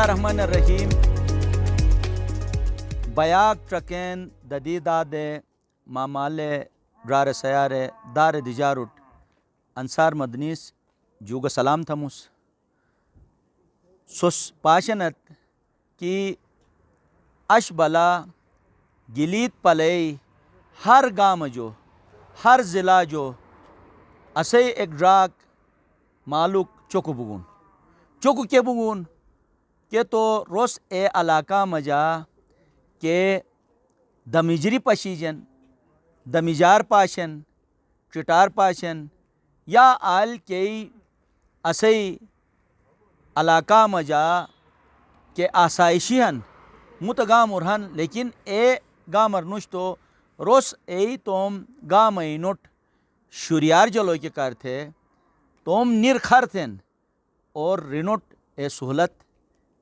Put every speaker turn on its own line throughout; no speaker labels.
الرحمن الرحیم بیاک ٹرکین ددیداد مامال رار سیار دار دیجاروٹ انصار مدنیس جوگ سلام تھمس سس پاشنت کی اش بلا گلیت پلئی ہر گام جو ہر ضلع جو اسے ایک ڈراک معلوق چوکو بگون چوکو کے بگون کہ تو روس اے علاقہ مجا کہ دمیجری پشیجن دمیجار پاشن چٹار پاشن یا آل کئی اسے علاقہ مجا کہ آسائشی ہن متگام ارہن لیکن اے گامر نوش تو روس اے توم گام اینوٹ شریار جلو کے کار تھے توم نیر خر تھن اور رینوٹ اے سہولت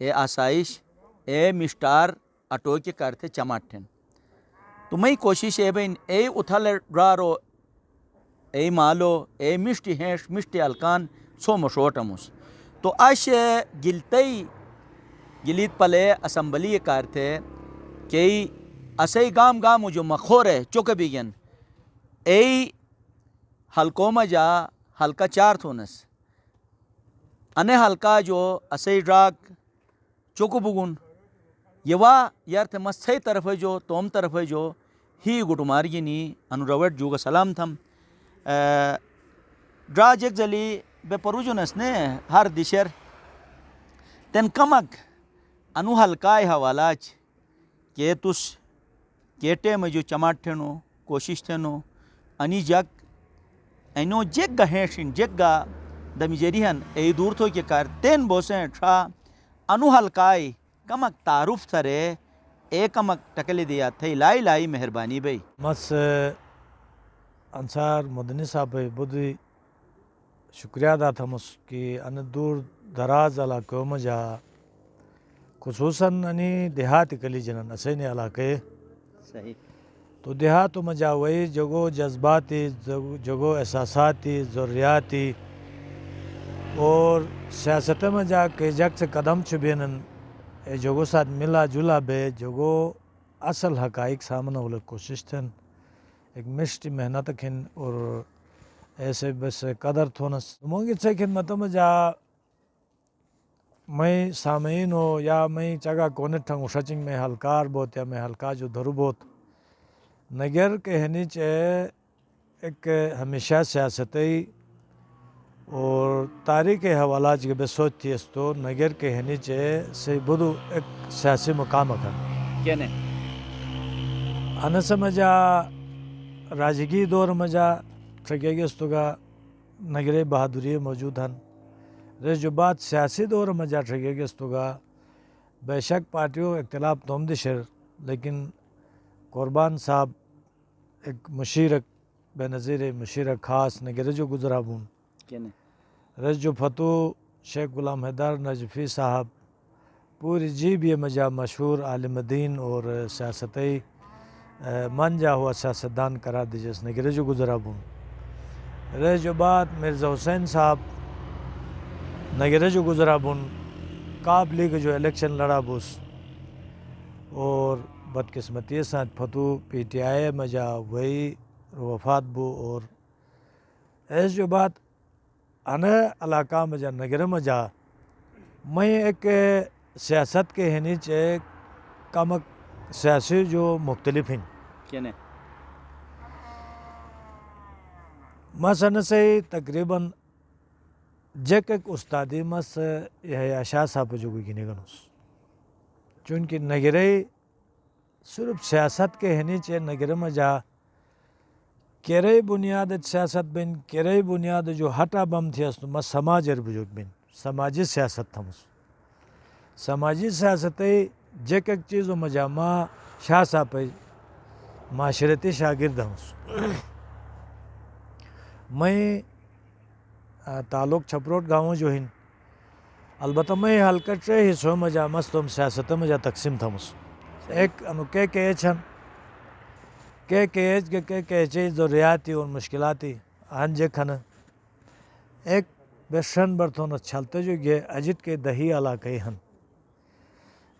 اے آسائش اے مشٹار اٹو کے کار تھے چماٹھن تو میں کوشش اے بین اے اتھل ڈرارو اے مالو اے مشٹی ہینش مشٹی الکان سو مشوٹمس تو اش گلتی گلیت پلے اسمبلی کار تھے کہ اسے گام گام جو مخور ہے چوک بیگن اے حلقوں مجا حلقہ چار تھونس انے حلقہ جو اسے ڈراک چوکو بگون یوا یار تھے مسئی طرف جو توم طرف جو ہی گٹمارگینی انو روٹ جوگ سلام تھم ڈرا جگ زلی بے پروجنس نے ہر دشر تن کمک انو حلقہ حوالاچ کہ تس کیٹے میں جو چماٹ تھنو کوشش تھنو انی جگ اینو جگ گا ہینشن جگ گا دمیجری ہن ای دور تھو کہ کار تین بوسیں ٹھا انو حلقائی کمک تعارف تھرے اے کمک ٹکلی دیا تھے لائی لائی مہربانی بھئی
مس انصار مدنی صاحب بھائی بدی شکریہ ادا تھمس کہ ان دور دراز علاقوں میں جا خصوصاً انی دیہاتی کلی جنن اسینی علاقے
صحیح
تو دیہاتوں میں جا وہی جگو جذباتی جگو احساساتی ضروریاتی اور سیاست میں جا کہ جگ سے قدم چھبینن اے جگو ساتھ ملا جلا بے جگو اصل حقائق سامنے والے کوشش تھن ایک مشتی محنت کھن اور ایسے بس قدر تھونس مونگی سے خدمت میں جا میں سامعین ہو یا میں چگا کونت تھنگ شچنگ میں ہلکار بوت یا میں ہلکا جو دھرو بوت نگر کے ہنی چے ایک ہمیشہ سیاستی اور تاریخ حوالات کے بے سوچ تھی اس تو نگر کے ہنی چے سے بدو ایک سیاسی مقام اکھن
کینے
انا سمجھا راجگی دور مجا ٹھگے گستو گا نگر بہادری موجود ہن رس جو بات سیاسی دور مجا ٹھگے گستو گا بے شک پارٹیوں اختلاف توم دشر لیکن قربان صاحب ایک مشیرک بے نظیر مشیرک خاص نگر جو گزرا بون رس جو فتو شیخ غلام حیدر نجفی صاحب پوری جی بھی مجا مشہور عالم دین اور سیاستی منجا ہوا سیاستدان قرار دیجیس نگر جو گزرا بون رس جو بات مرزا حسین صاحب نگر جو گزرا بون کاب لیگ جو الیکشن لڑا بوس اور بدقسمتی ساتھ فتو پی ٹی آئی مجا وہی وفات بو اور ایس جو بات انا علاقہ مجا نگر مجا میں ایک سیاست کے ہنی چے کمک سیاسی جو مختلف ہیں
کینے
مثلا سے تقریباً جک ایک استادی مس یہ شاہ صاحب جو کوئی گنے گنوس چونکہ نگرے صرف سیاست کے ہنی چے نگر میں جا کرے بنیاد سیاست بین کرے بنیاد جو ہٹا بم تھی اس مس سماج بجوگ بین سماجی سیاست تھمس سماجی سیاستی جک ایک چیز و مجامع شاہ صاحب معاشرتی شاگرد ہمس میں تعلق چھپروٹ گاؤں جو ہیں البتہ میں حلقہ ٹرے حصوں میں جا مستم سیاست میں جا تقسیم تھمس ایک انو کے ایچ ہن کے ایچ کے ایچ ضروریاتی اور مشکلاتی ہن جے کھن ایک بیشن برتون چھلتے جو گے اجت کے دہی علاقے ہن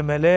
MLA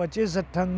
25-28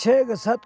6-7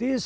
30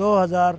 2000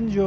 NGO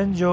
NGO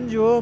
NGO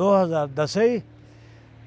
2010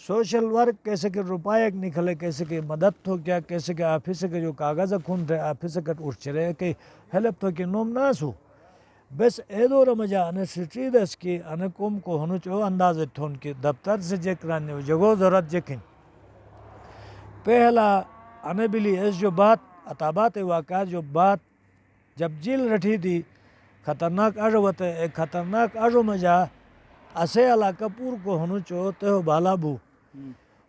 social work کیسے کہ روپایہ نکلے کیسے کہ مدد ہو کیا کیسے کہ آفس کے جو کاغذ خون تھے آفس کے اٹھچرے کہ ہیلپ تو کہ نوم ناسو بس ایدور مجا ان سٹری دس کی ان کوم کو ہنو چو انداز تھون کی دفتر سے جکرانے جگو ضرورت جکن پہلا ان بلی اس جو بات عطابات واقعات جو بات جب جیل رٹھی تھی خطرناک اڑو وتے ایک خطرناک اڑو مجا اسے علاقہ پور کو ہنو چو تو بالا بو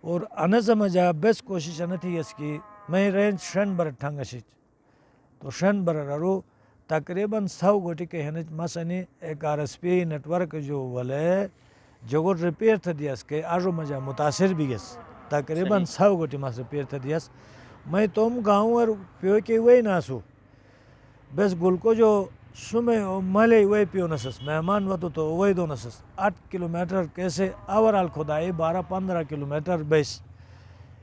اور ان سمجھا بس کوشش ان تھی اس کی میں رینج شن بر ٹھنگشچ تو شن بر رو تقریباً 100 گوٹی کے ہنچ مسنی ایک R S P network جو ولے جو ریپیئر تھا دیس کے اڑو مجا متاثر بھی گس تقریباً 100 گوٹی مس ریپیئر تھا دیس میں تم گاؤں اور پیو کے وہی ناسو بس گل کو جو سمے ملے وہی پیو نسس مہمان وطو تو وہی دو نسس 8 کلومیٹر کیسے اوورال کھدائی 12-15 کلومیٹر بیس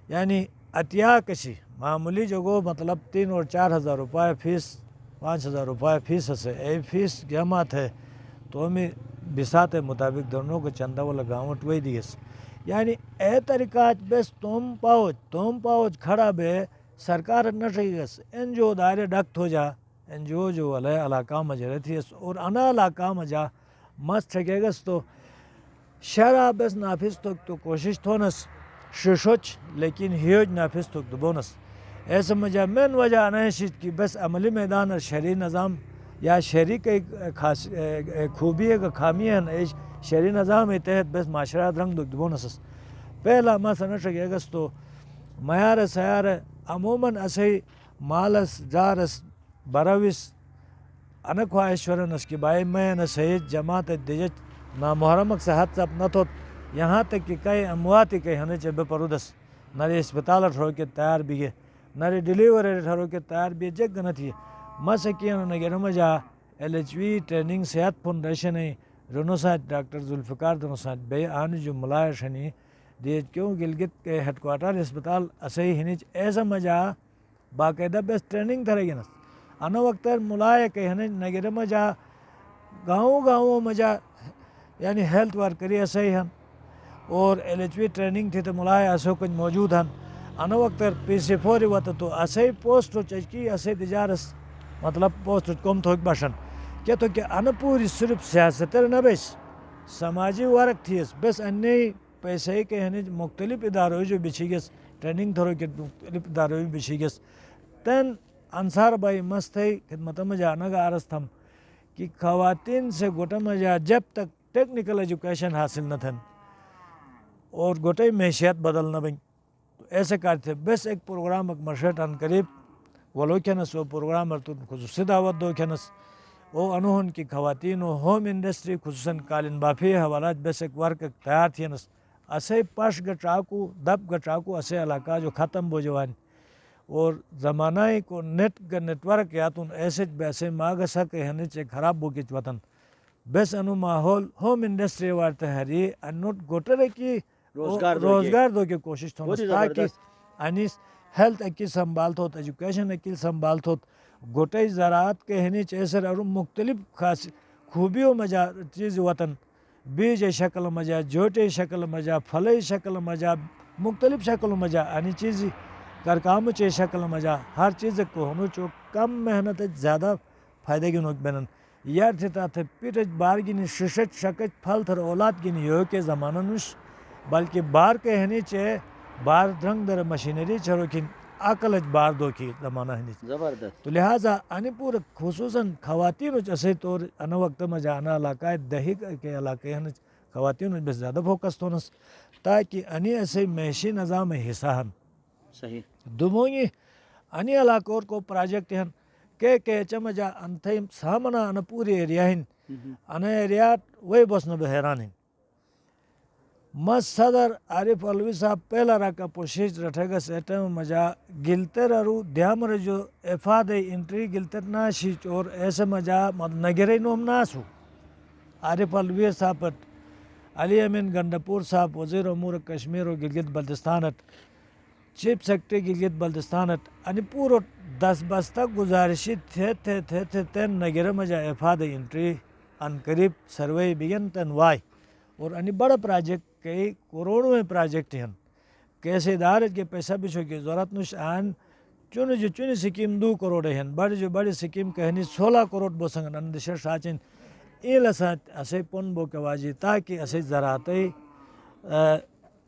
یعنی اتیا کشی معمولی جگہ مطلب 3 اور 4 ہزار روپے فیس 5,000 روپے فیس سے اے فیس جماعت ہے تو ہمیں بسات مطابق دونوں کو چندہ والا گاؤں وہی دیس یعنی اے طریقہ بس تم پاؤچ کھڑا بے سرکار نٹریگس این جو دائرے ڈکت ہو جا این جو علیہ علاقہ مجھے رہتی ہے اور انا علاقہ مجھا مست ٹھگے گس تو شرح بس نافذ تو کوشش تھونس ششوچ لیکن ہیوج نافذ تو بونس ایسا مجھا مین وجہ نشید کی بس عملی میدان اور شہری نظام یا شہری کے خوبی کا خامی ہے شہری نظام کے تحت بس معاشرات رنگ بونس پہلا ما سنٹھگے گس تو معیار سیار عموماً اسی مالس جارس بروس ان خواہشورنس کی بائی میں نہ سید جماعت دجت نہ محرمک سے حد سب نہ تو یہاں تک کہ کئی اموات کئی ہنے چبے پرودس نہ اسپتال ٹھڑو کے تیار بھی ہے نہ ڈیلیوری ٹھڑو کے تیار بھی جگ نہ تھی مسکین نگر مجا LHV ٹریننگ صحت فاؤنڈیشن رونو ساتھ ڈاکٹر ذوالفقار دونوں ساتھ بے آن جو ملائشنی دی کیوں گلگت کے ہیڈ کوارٹر اسپتال اسے ہنچ ایسا مجا باقاعدہ بس ٹریننگ تھرے گی نس انا وقت ملائے کہ ہنچ نگر مجا گاؤں مجا یعنی ہیلتھ ورکری ایسے ہی ہن اور LHV ٹریننگ تھی تو ملائے ایسے کچھ موجود ہن انا وقت PC4 وقت تو ایسے پوسٹ چچکی ایسے تجارس مطلب پوسٹ کم تھوک باشن کیا تو کہ ان پوری صرف سیاستر نہ بیس سماجی ورک تھیس بس انی پیسے کے ہنچ مختلف اداروں جو بچھی گس ٹریننگ تھرو کے مختلف اداروں بچھی گس تن انصار بھائی مست ہے خدمت میں جانا کا عرض تھم کہ خواتین سے گوٹا مجا جب تک ٹیکنیکل ایجوکیشن حاصل نہ تھن اور گوٹے معیشت بدل نہ بن تو ایسے کرتے بس ایک پروگرام ایک مرشد ان قریب ولو کھنس وہ پروگرام خصوصی دعوت دو کھنس وہ انہوں کی خواتین و ہوم انڈسٹری خصوصاً قالین بافی حوالات بس ایک ورک تیار تھینس اسے پش گٹراکو دب گٹراکو اسے علاقہ جو ختم بو جوان اور زمانہ کو نیٹ ورک یا تو ایسے بیسے ماغ سکے ہنچ خراب بو کچ وطن بس انو ماحول ہوم انڈسٹری وارتے ہری انوٹ گوٹرے کی روزگار دو کی کوشش تھونس تاکہ انیس ہیلتھ اکی سنبھال تھوت ایجوکیشن اکی سنبھال تھوت گوٹے زراعت کے ہنچ ایسر اور مختلف خاص خوبیوں مجا چیز وطن بیج شکل مجا جوٹے شکل مجا پھلے شکل مجا مختلف شکل مجا انی چیز کرکام چے شکل مجا ہر چیز کو ہنو چو کم محنت زیادہ فائدے کی نوک بینن یار تھتا تھے پیٹج بار گینی ششت شکت پھل تھر اولاد گینی یو کے زمانہ نوش بلکہ بار کے ہنی چے بار درنگ در مشینری چھرو کن عقل بار دو کی زمانہ ہنی
زبردست
تو لہٰذا انی پور خصوصاً خواتین چسے طور انا وقت مجا انا علاقہ دہی کے علاقے ہن خواتین بس زیادہ فوکس تھونس تاکہ انی ایسے معیشی نظام حصہ ہن
صحیح
دموئی انی علاقوں کو پروجیکٹ ہن کہ چمجا انتھے سامنا ان پوری ایریا ہن ان ایریا وہی بسن بحیران ہن مس صدر عارف علوی صاحب پہلا راکا پوشش رٹھے گا سیٹم مجا گلتر ارو دیامر جو افاد انٹری گلتر ناشیچ اور ایسے مجا نگرے نوم ناسو عارف علوی صاحب علی امین گنڈپور صاحب وزیر امور کشمیر و گلگت بلتستانت چیف سیکرٹری گلگت بلتستانت انی پورو 10 بستہ گزارشی تھے تین نگر مجا افاد انٹری ان قریب سروے بگن تن وائی اور انی بڑا پروجیکٹ کئی کروڑوں میں پروجیکٹ ہیں کیسے ادارت کے پیسہ بھی کی ضرورت نش آن چونی سکیم 2 کروڑ ہیں بڑی سکیم کہنی 16 کروڑ بسنگن اندشر ساچن ایل اسے پن بو کے واجی تاکہ اسے زراعتی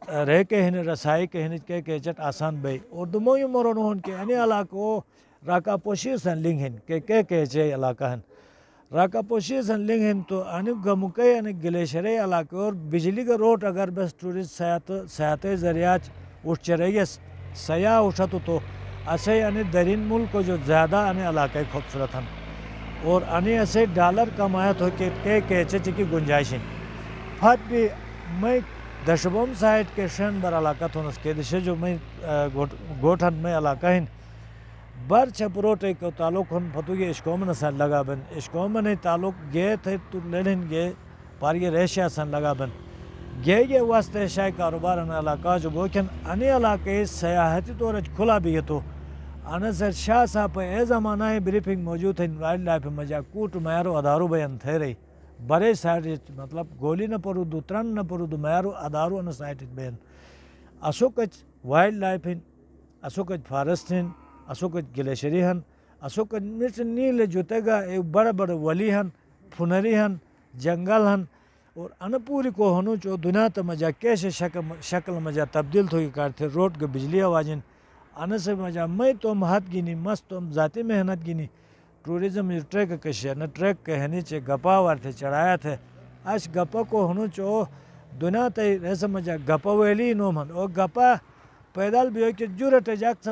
رہ کے ہن رسائی کے ہن کے چٹ آسان بے اور دموئی مرون ہن کے انی علاقوں راکا پوشیر سن لنگ ہن کے چے علاقہ ہن راکا پوشیر سن لنگ ہن تو انی گمکے انی گلیشرے علاقے اور بجلی کا روٹ اگر بس ٹورسٹ سیاحت ذریعہ اٹھ چرگیس سیاح اٹھا تو اسے انی درین ملک کو جو زیادہ انی علاقہ خوبصورت ہن اور انی اسے ڈالر کمایت ہو کے چے کی گنجائش ہیں پھٹ بھی میں دشبوم سائٹ کے شن بر علاقہ تھونس کے دشے جو میں گوٹھن میں علاقہ ہیں بر چھپروٹے کو تعلق ہن پھتو گے اشکومن سن لگا بن اشکومن تعلق گے تھے تو لڑن گے پاری ریشیا سن لگا بن گے واسطے شاہ کاروبار ان علاقہ جو گوکن انی علاقے سیاحتی طور کھلا بھی ہے تو انسر شاہ صاحب اے زمانہ بریفنگ موجود ہے وائلڈ لائف مجا کوٹ میارو ادارو بیان تھے رہی بڑے سائٹ مطلب گولی نہ پرو دو ترن نہ پرو دو میارو ادارو ان سائٹ بین اسوکچ وائلڈ لائف ہیں اسوکچ فارسٹ ہیں اسوکچ گلیشری ہیں اسوکچ مرچ نیل جوتے گا بڑے ولی ہیں پھنری ہیں جنگل ہیں اور ان پوری کو ہنو چو دنیا تا مجا کیسے شکل مجا تبدیل تھوئی کارتے روڈ کے بجلی آوازیں ان سے مجا میں تو ہاتھ گینی مست تو ذاتی محنت گینی ٹورزم ٹریک کشیا نہ ٹریک کے ہنی چے گپا وارتے چڑھایا تھے اش گپا کو ہنو چو دنیا تے ایسا مجا گپا ویلی نو من او گپا پیدل بھی ہوئی کہ جورت جاک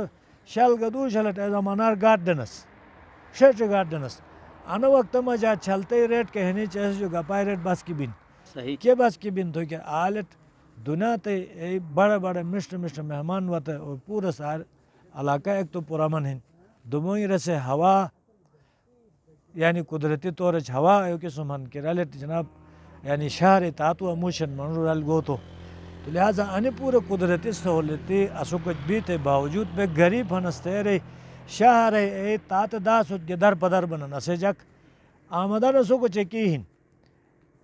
شل گدو شلٹ ایزا منار گارڈنس شرچ گارڈنس ان وقت مجا چلتے ریٹ کے ہنی چے جو گپا ریٹ بس کی بین
صحیح
کے بس کی بین تو کہ آلت دنیا تے بڑے مشت مہمان ہوتے اور پورا سار علاقہ ایک تو پرامن ہیں دموئی رسے ہوا یعنی قدرتی طور ہوا ہے سمن کے رلت جناب یعنی شہر تاتو اموشن منرال گو تو لہٰذا ان پورے قدرتی سہولتی اسوکچ بیتے باوجود بے غریب ہنستے رہے شہر اے تات دا سوچ در پدر بنن اسے جک آمدن اسوکچ کی ہن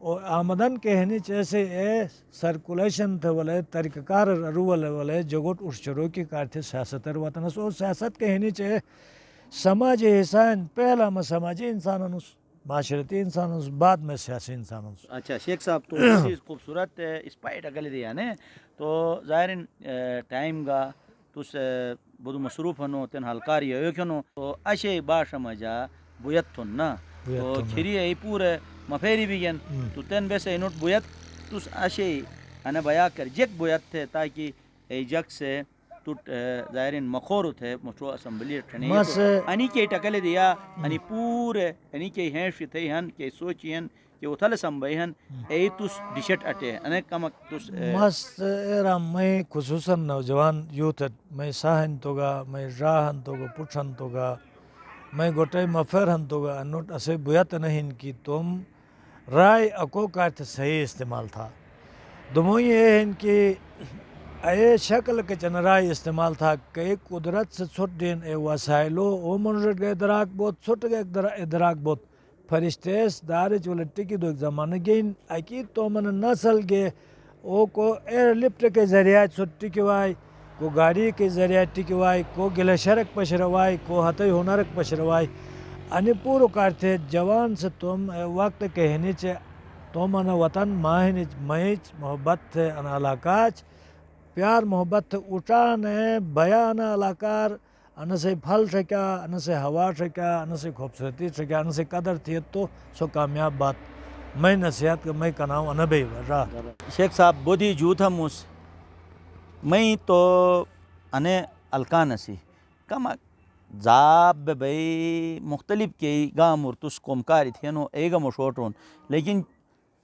اور آمدن کے ہنی چیسے اے سرکولیشن تھے والے طریقہ کار روالے والے جگوٹ ارشرو کی کارتے سیاست وطن اور سیاست کے ہنی چاہے سماجی حسان پہلا میں سماجی انسانوں معاشرتی انسانوں بعد میں سیاسی انسانوں.
اچھا شیخ صاحب تو چیز خوبصورت اسپائٹ اگل دیا نے تو ظاہرین ٹائم گا تس بدو مصروف ہنو تن ہلکاری ہنو تو اشے باشا مجا بویت تھن نا تو کھری ای پورے مفیری بھی گن تو تن بیسے انوٹ بویت تس اشے انا بیا کر جک بویت تھے تاکہ ای جک سے تut ظاہرین مخور تھے مچو اسمبلی ٹھنے انی کے ٹکلے دیا انی پورے انی کے ہیں تھے ہن کے سوچی ہن کہ اتھل سمبئی ہن ای تس ڈشٹ اٹے انے کمک تس
مست ایرام میں خصوصاً نوجوان یوتھ میں ساہن تو گا میں راہن تو گا پٹھن تو گا میں گوٹے مفر ہن تو گا انوٹ اسے بویت نہیں کی تم رائے اکو کارت صحیح استعمال تھا دموئی یہ ہیں کہ اے شکل کے چنرائی استعمال تھا کہ قدرت سے چھٹ دین اے وسائلو او منرٹ گئے دراک بہت چھٹ گئے دراک بہت فرشتیس دارے چولٹی کی دو ایک زمانہ گئین اکید تو من نسل گئے او کو ایئر لفٹ کے ذریعہ چھٹی کیوائی کو گاڑی کے ذریعہ ٹکوائی کو گلیشرک پشروائی کو ہتھائی ہنرک پشروائی انی پورو کارتے جوان سے تم وقت کہنی چے تم انا وطن ماہنی مہیچ محبت تھے انا علاقاچ پیار محبت اٹھان ہے بیان علاقار ان سے پھل شکا ان سے ہوا شکا ان سے خوبصورتی شکا ان سے قدر تھی تو سو کامیاب بات میں نصیحت میں کناؤں انا بے راہ
شیخ صاحب بودی جوت ہم اس میں تو انے الکانسی کم زاب بھئی مختلف کے گام اور تس کومکاری تھے نو ایگا مشوٹون لیکن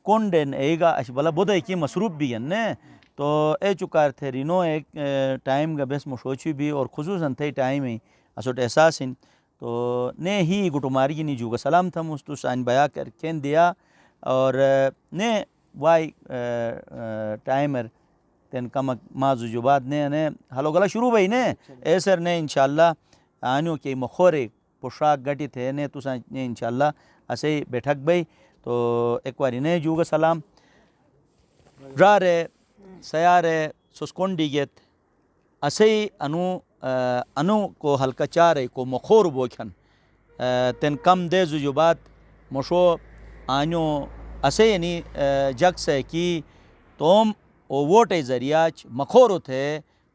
کونڈن ایگا اش بلا بودے کی مصروف بھی ہیں نے تو اے چکار تھے رینو ایک ٹائم کا بیس مشوچی بھی اور خصوصاً تھے ٹائم ہی اسوٹ احساس ہیں تو نے ہی گٹو ماری کی نیجو کا سلام تھا مستو سائن بیا کر کین دیا اور نے وائی ٹائمر تین کمک مازو جو بعد نے ہلو گلا شروع بھئی نے ایسر نے انشاءاللہ آنیو کے مخورے پوشاک گٹی تھے نے تو سائن نے انشاءاللہ اسے بیٹھک بھئی تو ایک واری نے جو کا سلام را رے سیاره سسکونڈیگت اسی انو کو ہلکا چارے کو مخور بوکھن تن کم دے زجوبات مشو آنو اسے یعنی جگ سے کی توم او ووٹ ذریعہ مخورو تھے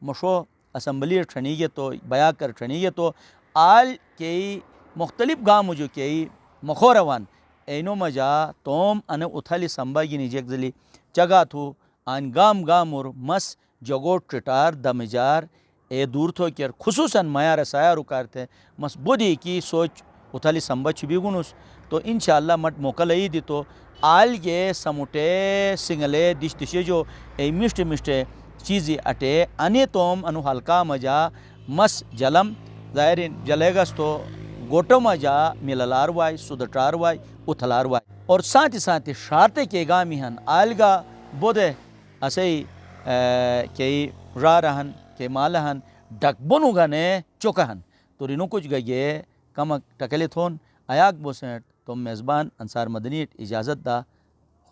مشو اسمبلی ٹھنیگے تو بیا کر ٹھنیگے تو آل کئی مختلف گام جو کئی مخوروان اینو مجا توم ان اتھلی سمباگی نجیک زلی چگا تھو آن گام گام اور مس جگو ٹٹار دمجار اے دور تھو کر خصوصاً میا رسایا رکارتے مس بودی کی سوچ اتھلی سمبا چھبی گنوس تو انشاءاللہ مٹ موقع لئی دی تو آل گے سموٹے سنگلے دش دشے جو اے مشتے مشتے چیزی اٹے انے توم انو ہلکا مجا مس جلم ظاہرین جلے گس تو گوٹو مجا مللار وائی سدٹار وائی اتھلار وائی اور ساتھ ہی شارتے کے گامی ہن آلگا بودے اسے کئی را رہن کے مالہن ڈک بنو گنے چوکہن تو رینو کچھ گئے کمک ٹکلے تھون آیاک بوسیٹ تو میزبان انصار مدنی اجازت دا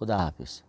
خدا حافظ.